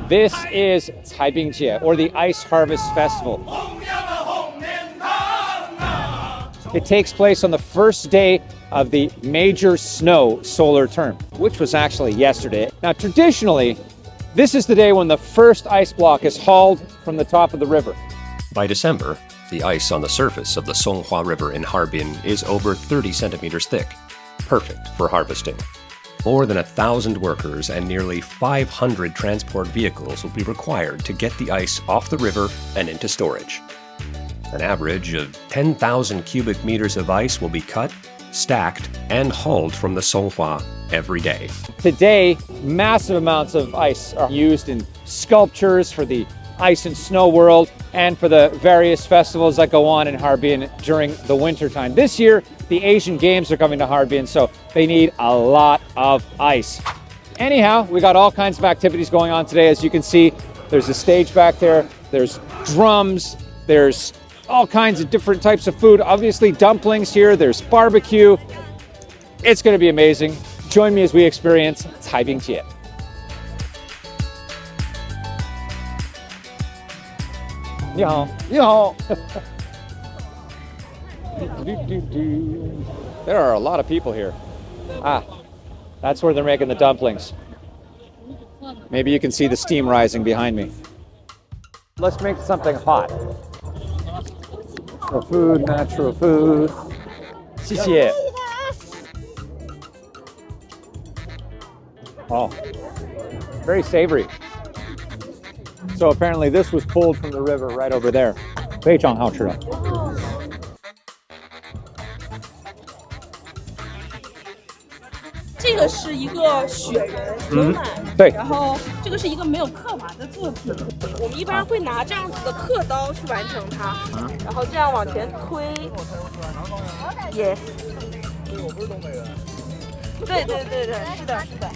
This is Cai Bing Jie, or the Ice Harvest Festival. It takes place on the first day of the major snow solar term, which was actually yesterday. Now, traditionally, this is the day when the first ice block is hauled from the top of the river. By December, the ice on the surface of the Songhua River in Harbin is over 30 centimeters thick, perfect for harvesting. More than 1,000 workers and nearly 500 transport vehicles will be required to get the ice off the river and into storage. An average of 10,000 cubic meters of ice will be cut, stacked, and hauled from the Songhua every day. Today, massive amounts of ice are used in sculptures for the ice and snow world and for the various festivals that go on in Harbin during the winter time. This year, the Asian Games are coming to Harbin, so they need a lot of ice. Anyhow, we got all kinds of activities going on today. As you can see, there's a stage back there, there's drums, there's all kinds of different types of food. Obviously dumplings here, there's barbecue. It's gonna be amazing. Join me as we experience Cai Bing Jie. Ni hao, ni hao. There are a lot of people here. That's where they're making the dumplings. Maybe you can see the steam rising behind me. Let's make something hot. Natural food, natural food. 谢谢. Oh, very savory. So apparently this was pulled from the river right over there. 非常好吃. 这个是一个雪人牛奶，对，然后这个是一个没有刻完的作品。我们一般会拿这样子的刻刀去完成它，然后这样往前推。Yes。我不是东北人。对对对对，是的，是的。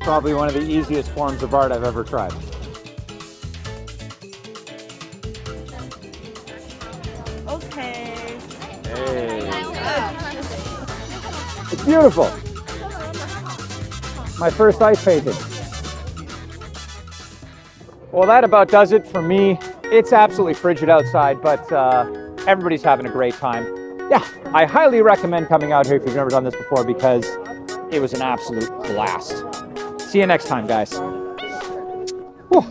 Probably one of the easiest forms of art I've ever tried. Okay. Hey. It's beautiful. My first ice painting. Well, that about does it for me. It's absolutely frigid outside, but everybody's having a great time. Yeah, I highly recommend coming out here if you've never done this before because it was an absolute blast. See you next time, guys. Whew.